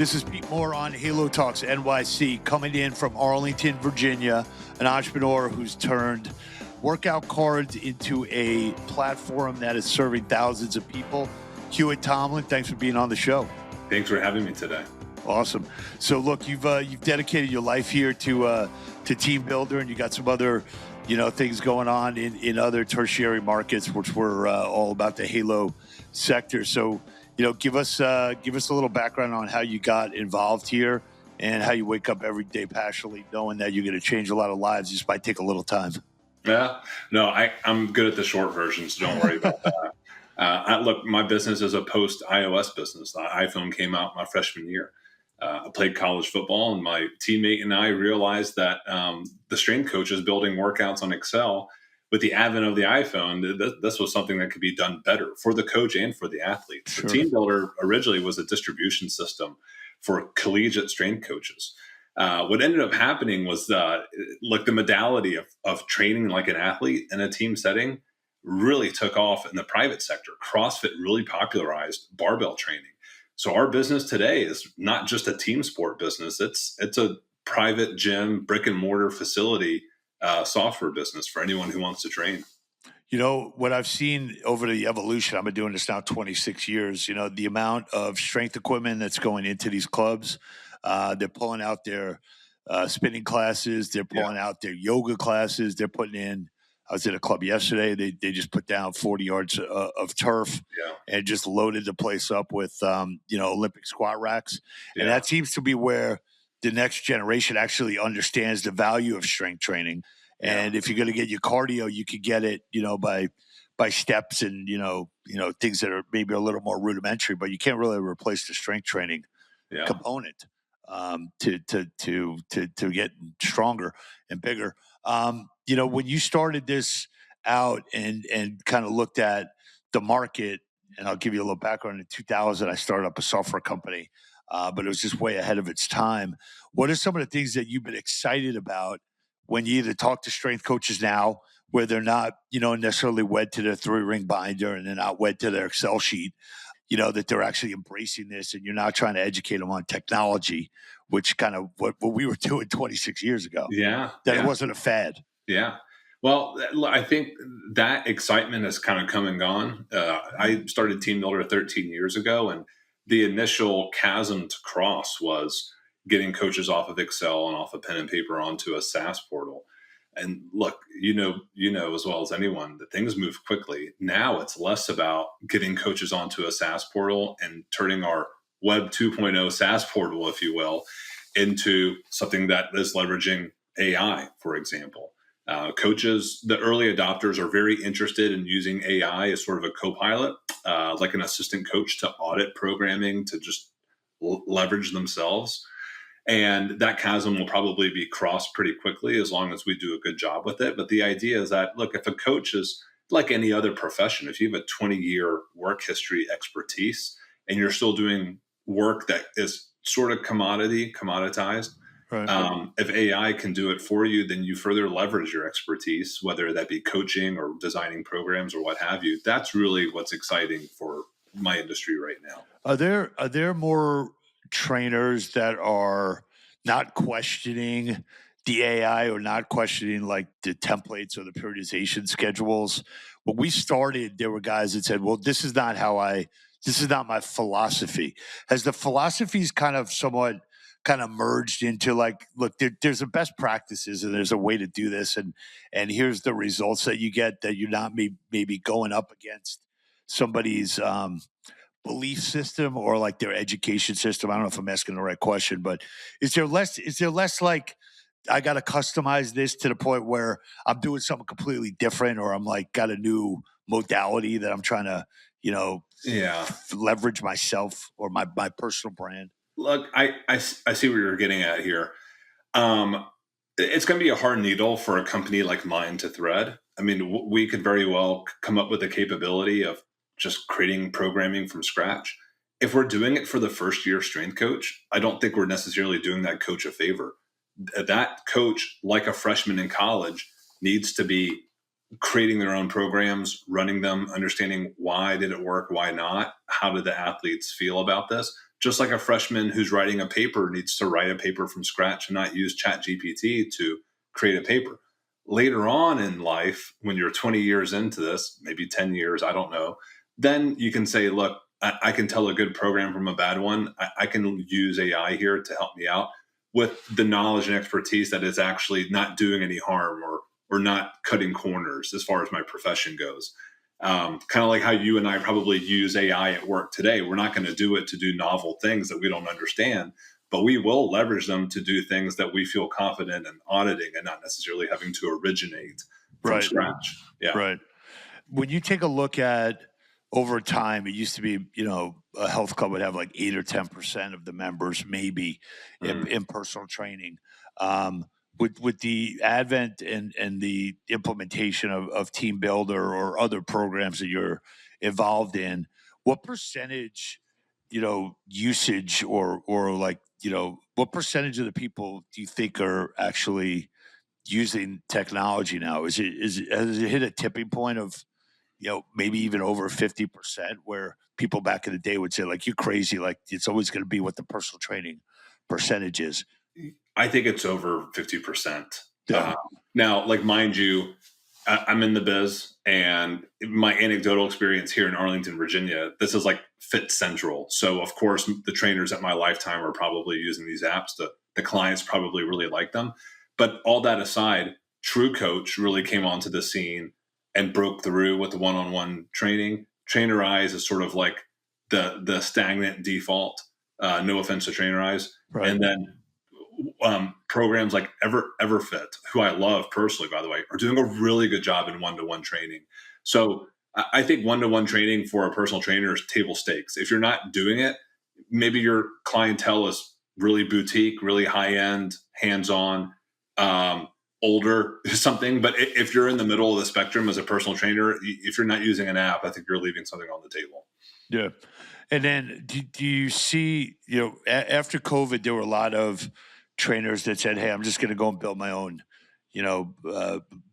This is Pete Moore on Halo Talks NYC, coming in from Arlington, Virginia, an entrepreneur who's turned workout cards into a platform that is serving thousands of people. Hewitt, Tomlin, thanks for being on the show. Thanks for having me today. Awesome. So look, you've dedicated your life here to Team Builder, and you got some other things going on in other tertiary markets, which we're all about the Halo sector. So give us a little background on how you got involved here and how you wake up every day passionately knowing that you're going to change a lot of lives. Just might take a little time. Yeah, no, I'm good at the short version, so don't worry about that. Look, my business is a post-iOS business. The iPhone came out my freshman year. I played college football, and my teammate and I realized that the strength coach is building workouts on Excel. With the advent of the iPhone, this was something that could be done better for the coach and for the athlete. Sure. The Team Builder originally was a distribution system for collegiate strength coaches. What ended up happening was the modality of training like an athlete in a team setting really took off in the private sector. CrossFit really popularized barbell training. So our business today is not just a team sport business. It's a private gym, brick and mortar facility software business for anyone who wants to train. What I've seen over the evolution, I've been doing this now 26 years, the amount of strength equipment that's going into these clubs, they're pulling out their spinning classes, they're pulling out their yoga classes, they're putting in, I was at a club yesterday, they just put down 40 yards of turf and just loaded the place up with, Olympic squat racks. Yeah. And that seems to be where the next generation actually understands the value of strength training. And if you're going to get your cardio, you could get it, by steps and, things that are maybe a little more rudimentary, but you can't really replace the strength training component to get stronger and bigger. When you started this out and kind of looked at the market, and I'll give you a little background, in 2000, I started up a software company, but it was just way ahead of its time. What are some of the things that you've been excited about when you either talk to strength coaches now, where they're not, necessarily wed to their 3-ring binder and they're not wed to their Excel sheet, that they're actually embracing this and you're not trying to educate them on technology, which kind of what we were doing 26 years ago. It wasn't a fad. Yeah. Well, I think that excitement has kind of come and gone. I started Team Builder 13 years ago, and the initial chasm to cross was getting coaches off of Excel and off of pen and paper onto a SaaS portal. And look, you know as well as anyone that things move quickly. Now it's less about getting coaches onto a SaaS portal and turning our Web 2.0 SaaS portal, if you will, into something that is leveraging AI, for example. Coaches, the early adopters, are very interested in using AI as sort of a co-pilot, like an assistant coach to audit programming, to just leverage themselves. And that chasm will probably be crossed pretty quickly as long as we do a good job with it. But the idea is that, look, if a coach is like any other profession, if you have a 20-year work history expertise and you're still doing work that is sort of commoditized, right. If AI can do it for you, then you further leverage your expertise, whether that be coaching or designing programs or what have you. That's really what's exciting for my industry right now. Are there more trainers that are not questioning the AI or not questioning like the templates or the periodization schedules? When we started, there were guys that said, well, this is not my philosophy. Has the philosophies kind of somewhat merged into like, look, there's a best practices and there's a way to do this. And here's the results that you get, that you're not maybe going up against somebody's, belief system or like their education system. I don't know if I'm asking the right question, but is there less like, I got to customize this to the point where I'm doing something completely different, or I'm like got a new modality that I'm trying to, leverage myself or my personal brand? Look, I see what you're getting at here. It's going to be a hard needle for a company like mine to thread. I mean, we could very well come up with the capability of just creating programming from scratch. If we're doing it for the first year strength coach, I don't think we're necessarily doing that coach a favor. That coach, like a freshman in college, needs to be creating their own programs, running them, understanding why did it work, why not, how did the athletes feel about this. Just like a freshman who's writing a paper needs to write a paper from scratch and not use Chat GPT to create a paper. Later on in life, when you're 20 years into this, maybe 10 years, I don't know, then you can say, look, I can tell a good program from a bad one. I can use AI here to help me out with the knowledge and expertise that is actually not doing any harm or not cutting corners as far as my profession goes. Kind of like how you and I probably use AI at work today. We're not going to do it to do novel things that we don't understand, but we will leverage them to do things that we feel confident in auditing and not necessarily having to originate from Right. scratch. Yeah. Right. When you take a look at over time, it used to be, a health club would have like 8 or 10% of the members maybe Mm. in personal training. With the advent and the implementation of Team Builder or other programs that you're involved in, what percentage, usage or like, what percentage of the people do you think are actually using technology now? Has it hit a tipping point of maybe even over 50% where people back in the day would say, like, you crazy, like it's always going to be what the personal training percentage is. I think it's over 50%. Yeah. Now, like, mind you, I'm in the biz, and my anecdotal experience here in Arlington, Virginia, this is like Fit Central. So, of course, the trainers at my lifetime are probably using these apps. The clients probably really like them. But all that aside, True Coach really came onto the scene and broke through with the one-on-one training. Trainer Eyes is sort of like the stagnant default. No offense to Trainer Eyes. Right. And then programs like Everfit, who I love personally, by the way, are doing a really good job in one-to-one training. So I think one-to-one training for a personal trainer is table stakes. If you're not doing it, maybe your clientele is really boutique, really high-end, hands-on, older, something. But if you're in the middle of the spectrum as a personal trainer, if you're not using an app, I think you're leaving something on the table. Yeah. And then do you see, after COVID, there were a lot of trainers that said, hey, I'm just going to go and build my own,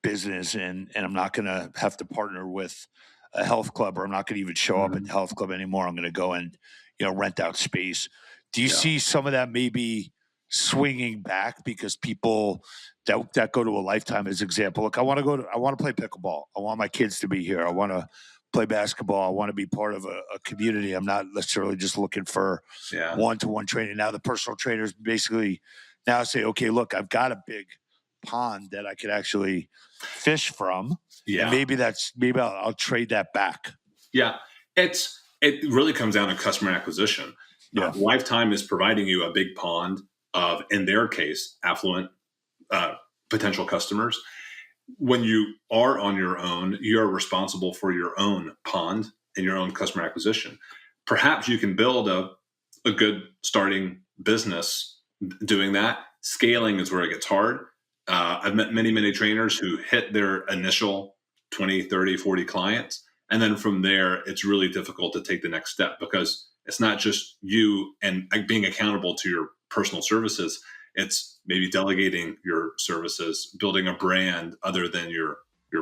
business and I'm not going to have to partner with a health club or I'm not going to even show up at the health club anymore. I'm going to go and, rent out space. Do you Yeah. see some of that maybe swinging back because people that go to a Lifetime as example? Look, I want to play pickleball. I want my kids to be here. I want to play basketball. I want to be part of a community. I'm not necessarily just looking for Yeah. one-to-one training. Now the personal trainers basically now say, okay, look, I've got a big pond that I could actually fish from. Yeah. And maybe I'll trade that back. Yeah. It really comes down to customer acquisition. Yeah. Lifetime is providing you a big pond of, in their case, affluent potential customers. When you are on your own, you're responsible for your own pond and your own customer acquisition. Perhaps you can build a good starting business doing that. Scaling is where it gets hard. I've met many trainers who hit their initial 20, 30, 40 clients. And then from there, it's really difficult to take the next step because it's not just you and being accountable to your personal services. It's maybe delegating your services, building a brand other than your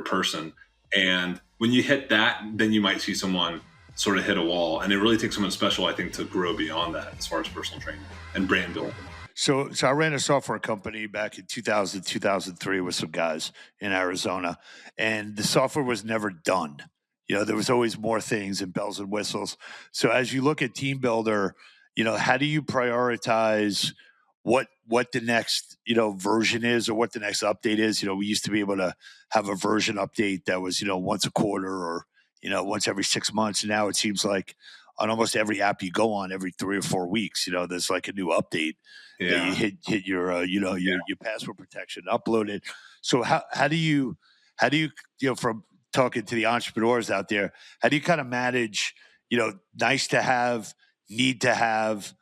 person. And when you hit that, then you might see someone sort of hit a wall. And it really takes someone special, I think, to grow beyond that as far as personal training and brand building. So I ran a software company back in 2000, 2003 with some guys in Arizona, and the software was never done. There was always more things and bells and whistles. So as you look at Team Builder, how do you prioritize what the next, version is or what the next update is? We used to be able to have a version update that was, once a quarter or, once every 6 months. And now it seems like on almost every app you go on every 3 or 4 weeks, there's like a new update. Yeah. You hit your your password protection, upload it. So how do you from talking to the entrepreneurs out there, how do you kind of manage nice to have, need to have,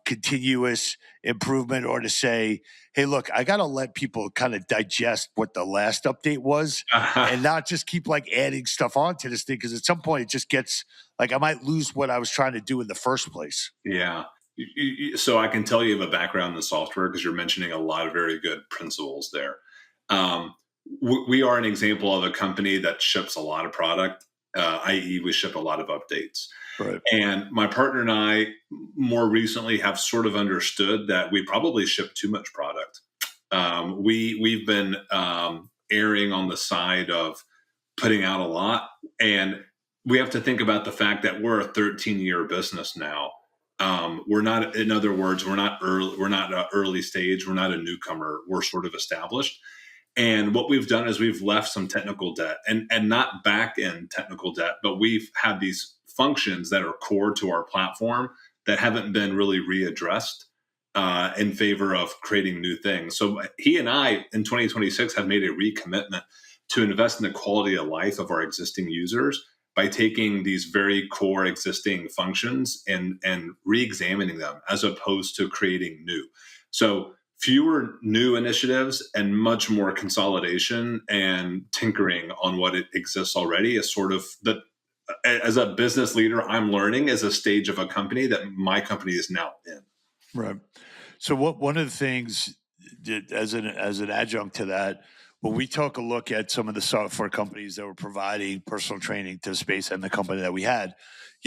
continuous improvement, or to say, hey, look, I got to let people kind of digest what the last update was and not just keep like adding stuff onto this thing, because at some point it just gets like I might lose what I was trying to do in the first place. Yeah. So I can tell you have a background in the software because you're mentioning a lot of very good principles there. we are an example of a company that ships a lot of product, i.e., we ship a lot of updates. Right. And my partner and I more recently have sort of understood that we probably ship too much product. We've been erring on the side of putting out a lot, and we have to think about the fact that we're a 13-year business now. We're not, in other words, we're not early. We're not early stage. We're not a newcomer. We're sort of established. And what we've done is we've left some technical debt, and not back end technical debt, but we've had these functions that are core to our platform that haven't been really readdressed in favor of creating new things. So he and I in 2026 have made a recommitment to invest in the quality of life of our existing users by taking these very core existing functions and re-examining them as opposed to creating new. So fewer new initiatives and much more consolidation and tinkering on what it exists already is sort of the, as a business leader, I'm learning as a stage of a company that my company is now in. Right. So one of the things that, as an adjunct to that, when we took a look at some of the software companies that were providing personal training to space and the company that we had,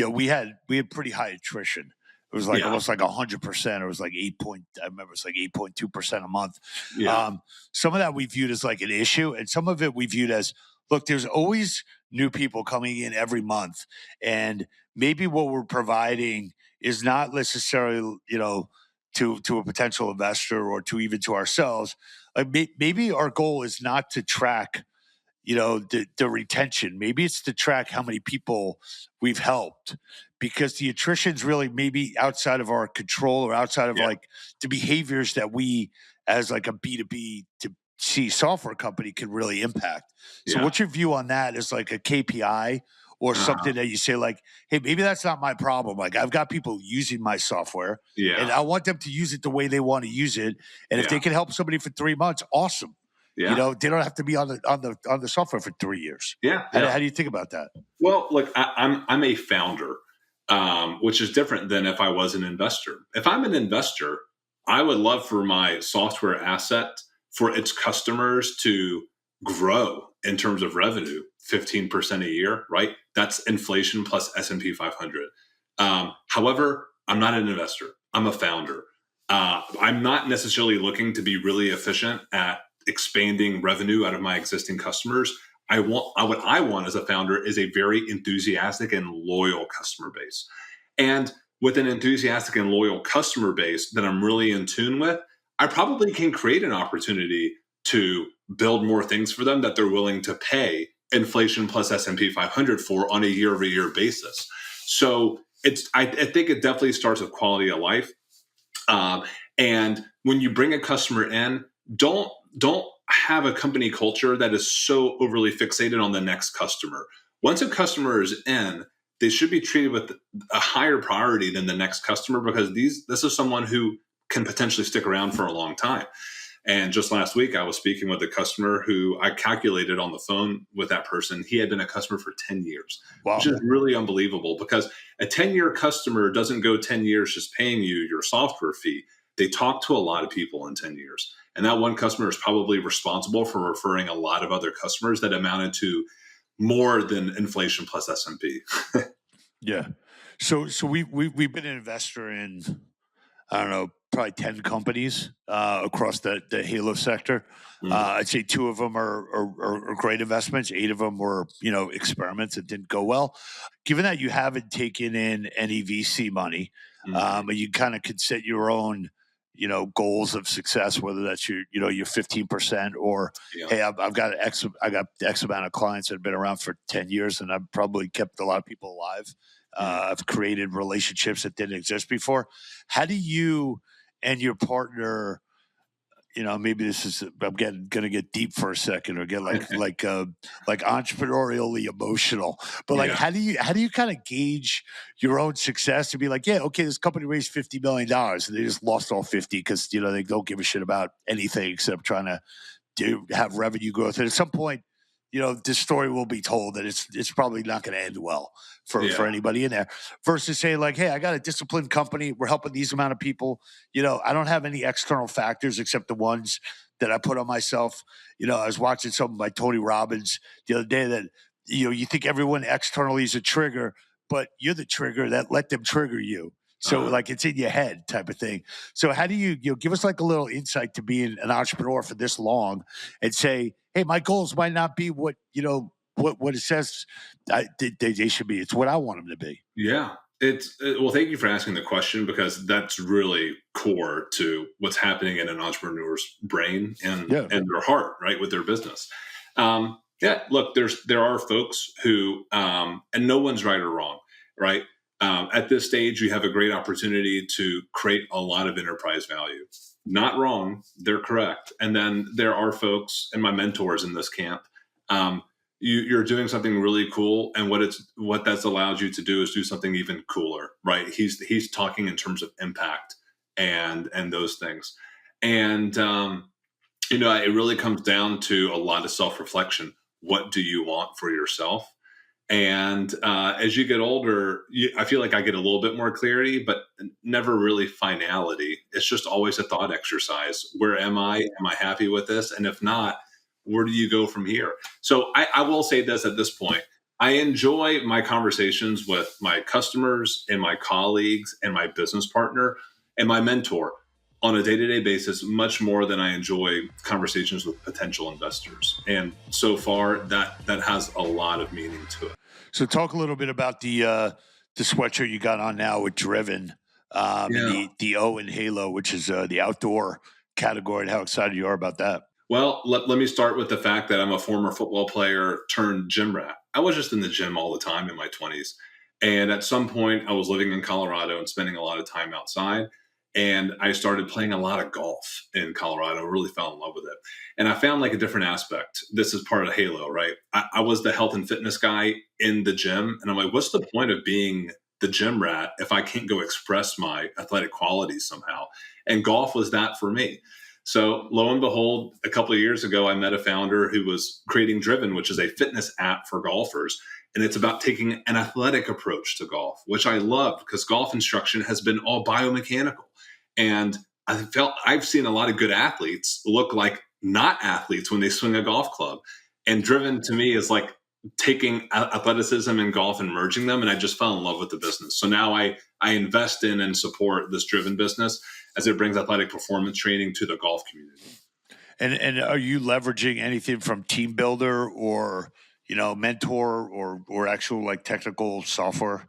we had pretty high attrition. It was like Yeah. almost like 100%. It was like I remember it's like 8.2% a month. Yeah. Some of that we viewed as like an issue, and some of it we viewed as, look, there's always new people coming in every month, and maybe what we're providing is not necessarily, to a potential investor or to even to ourselves. Maybe our goal is not to track, the retention. Maybe it's to track how many people we've helped, because the attrition's really maybe outside of our control or outside of Yeah. like the behaviors that we as like a B2B to C software company can really impact. So Yeah. what's your view on that as like a KPI or something that you say like, hey, maybe that's not my problem. Like I've got people using my software and Yeah. I want them to use it the way they want to use it. And if Yeah. they can help somebody for 3 months, awesome. Yeah. They don't have to be on the software for 3 years. Yeah. How do you think about that? Well, look, I'm a founder, which is different than if I was an investor. If I'm an investor, I would love for my software asset for its customers to grow in terms of revenue 15% a year, right? That's inflation plus S&P 500. However, I'm not an investor. I'm a founder. I'm not necessarily looking to be really efficient at expanding revenue out of my existing customers. What I want as a founder is a very enthusiastic and loyal customer base. And with an enthusiastic and loyal customer base that I'm really in tune with, I probably can create an opportunity to build more things for them that they're willing to pay inflation plus S&P 500 for on a year-over-year basis. So I think it definitely starts with quality of life. And when you bring a customer in, don't have a company culture that is so overly fixated on the next customer. Once a customer is in, they should be treated with a higher priority than the next customer, because this is someone who can potentially stick around for a long time. And just last week, I was speaking with a customer who I calculated on the phone with that person. He had been a customer for 10 years, Wow. which is really unbelievable, because a 10-year customer doesn't go 10 years just paying you your software fee. They talk to a lot of people in 10 years. And that one customer is probably responsible for referring a lot of other customers that amounted to more than inflation plus S&P. Yeah. So we've been an investor in, I don't know, probably 10 companies across the Halo sector. I'd say 2 of them are great investments. 8 of them were, experiments that didn't go well. Given that you haven't taken in any VC money, and you kind of could set your own, goals of success, whether that's your 15% or, Yeah. hey, I've got X amount of clients that have been around for 10 years, and I've probably kept a lot of people alive. I've created relationships that didn't exist before. How do you and your partner, maybe this is, I'm going to get deep for a second or get like entrepreneurially emotional, but like, Yeah. how do you kind of gauge your own success to be like, yeah, okay, this company raised $50 million and they just lost all 50 because, they don't give a shit about anything except trying to have revenue growth. And at some point, this story will be told that it's probably not going to end well for Yeah. anybody in there. Versus saying like, hey, I got a disciplined company. We're helping these amount of people. I don't have any external factors except the ones that I put on myself. I was watching something by Tony Robbins the other day that you think everyone externally is a trigger, but you're the trigger that let them trigger you. So Uh, like it's in your head type of thing. So how do you give us like a little insight to being an entrepreneur for this long and say, hey, my goals might not be what it says they should be. It's what I want them to be. yeah. Well, thank you for asking the question because that's really core to what's happening in an entrepreneur's brain and Yeah. and their heart, right, with their business. Yeah, look, there are folks who, and no one's right or wrong, right? At this stage, you have a great opportunity to create a lot of enterprise value. Not wrong, they're correct. And then there are folks, and my mentors in this camp. Um, you're doing something really cool, and what that's allowed you to do is do something even cooler, right? He's talking in terms of impact and those things, and it really comes down to a lot of self reflection. What do you want for yourself? And as you get older, I feel like I get a little bit more clarity, but never really finality. It's just always a thought exercise. Where am I? Am I happy with this? And if not, where do you go from here? So I will say this at this point. I enjoy my conversations with my customers and my colleagues and my business partner and my mentor on a day-to-day basis much more than I enjoy conversations with potential investors. And so far that has a lot of meaning to it. So talk a little bit about the sweatshirt you got on now with Driven, and Yeah. the O in Halo, which is the outdoor category, and how excited you are about that. Well, let me start with the fact that I'm a former football player turned gym rat. I was just in the gym all the time in my 20s. And at some point, I was living in Colorado and spending a lot of time outside. And I started playing a lot of golf in Colorado, really fell in love with it. And I found like a different aspect. This is part of Halo, right? I was the health and fitness guy in the gym. And I'm like, what's the point of being the gym rat if I can't go express my athletic qualities somehow? And golf was that for me. So lo and behold, a couple of years ago, I met a founder who was creating Driven, which is a fitness app for golfers. And it's about taking an athletic approach to golf, which I love because golf instruction has been all biomechanical. And I've seen a lot of good athletes look like not athletes when they swing a golf club. And Driven to me is like taking athleticism and golf and merging them. And I just fell in love with the business. So now I invest in and support this Driven business as it brings athletic performance training to the golf community. And are you leveraging anything from Team Builder or Mentor or actual like technical software?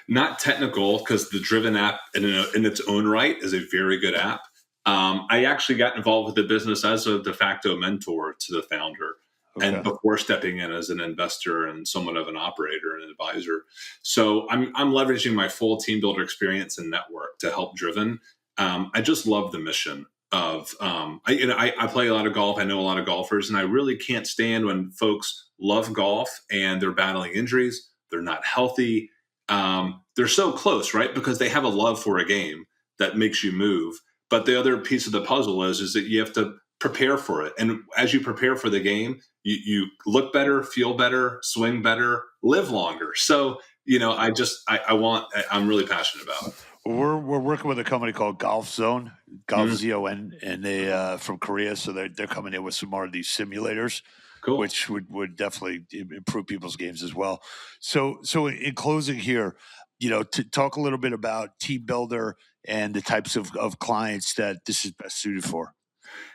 Not technical because the Driven app in its own right is a very good app. I actually got involved with the business as a de facto mentor to the founder, and Okay. before stepping in as an investor and somewhat of an operator and advisor. So I'm leveraging my full team builder experience and network to help Driven. I just love the mission of I play a lot of golf. I know a lot of golfers, and I really can't stand when folks love golf and they're battling injuries. They're not healthy. They're so close, right? Because they have a love for a game that makes you move. But the other piece of the puzzle is that you have to prepare for it. And as you prepare for the game, you look better, feel better, swing better, live longer. So, I'm really passionate about it. We're working with a company called Golf Zone, Golf Mhm. Zon, and they from Korea, so they're coming in with some more of these simulators, Cool. which would definitely improve people's games as well. So in closing here, to talk a little bit about Team Builder and the types of clients that this is best suited for.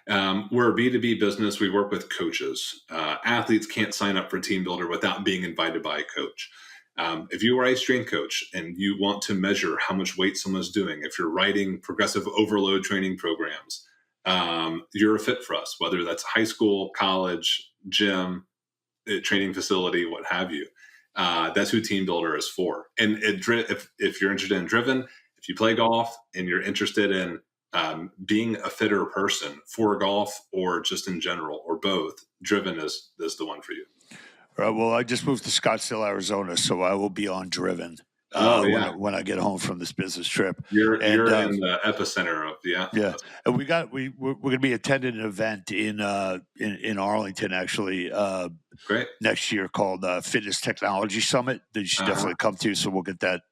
We're a B2B business. We work with coaches. Athletes can't sign up for Team Builder without being invited by a coach. If you are a strength coach and you want to measure how much weight someone's doing, if you're writing progressive overload training programs, you're a fit for us, whether that's high school, college, gym, training facility, what have you. That's who Team Builder is for. And if you're interested in Driven, if you play golf and you're interested in being a fitter person for golf or just in general or both, Driven is the one for you. All right. Well, I just moved to Scottsdale, Arizona, so I will be on Driven. Oh yeah, when I get home from this business trip. And you're in the epicenter of yeah, and we're going to be attending an event in Arlington actually great. next year called Fitness Technology Summit that you should Uh-huh. definitely come to. So we'll get that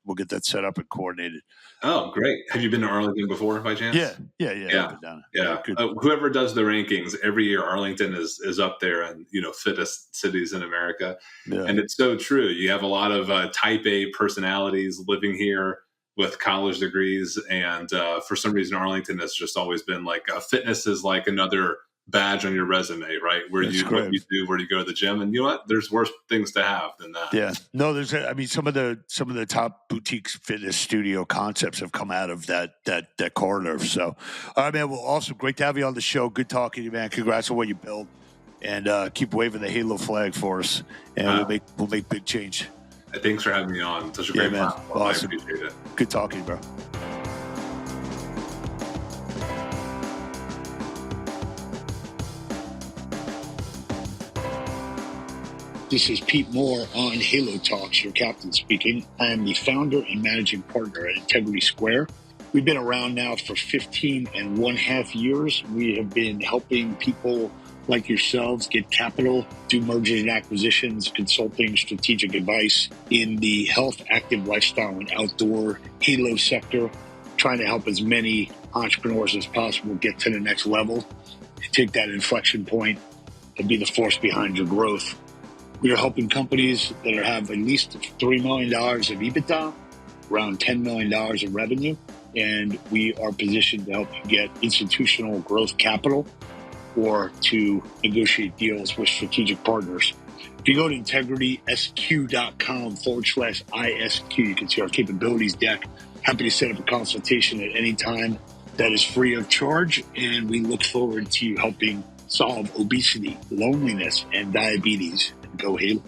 set up and coordinated. Oh, great. Have you been to Arlington before by chance? Yeah. I've Yeah. been down. Yeah, Yeah. good. Whoever does the rankings every year, Arlington is up there and, fittest cities in America. Yeah, And it's so true. You have a lot of type A personalities living here with college degrees. And for some reason, Arlington has just always been like fitness is like another badge on your resume, right? that's What great. you do, where do you go to the gym. And you know what? There's worse things to have than that. Yeah, no, I mean, some of the top boutique fitness studio concepts have come out of that corridor. So, all right, man. Well, awesome, great to have you on the show. Good talking to you, man. Congrats on what you built, and keep waving the Halo flag for us, and we'll make big change. Thanks for having me on. Such a great man. platform. Awesome. I appreciate it. Good talking, bro. This is Pete Moore on Halo Talks, your captain speaking. I am the founder and managing partner at Integrity Square. We've been around now for 15 and 1/2 years. We have been helping people like yourselves get capital, do mergers and acquisitions, consulting, strategic advice in the health, active lifestyle, and outdoor Halo sector, trying to help as many entrepreneurs as possible get to the next level and take that inflection point and be the force behind your growth. We are helping companies that have at least $3 million of EBITDA, around $10 million of revenue, and we are positioned to help you get institutional growth capital or to negotiate deals with strategic partners. If you go to integritysq.com/ISQ, you can see our capabilities deck. Happy to set up a consultation at any time that is free of charge, and we look forward to you helping solve obesity, loneliness, and diabetes. Go Halo.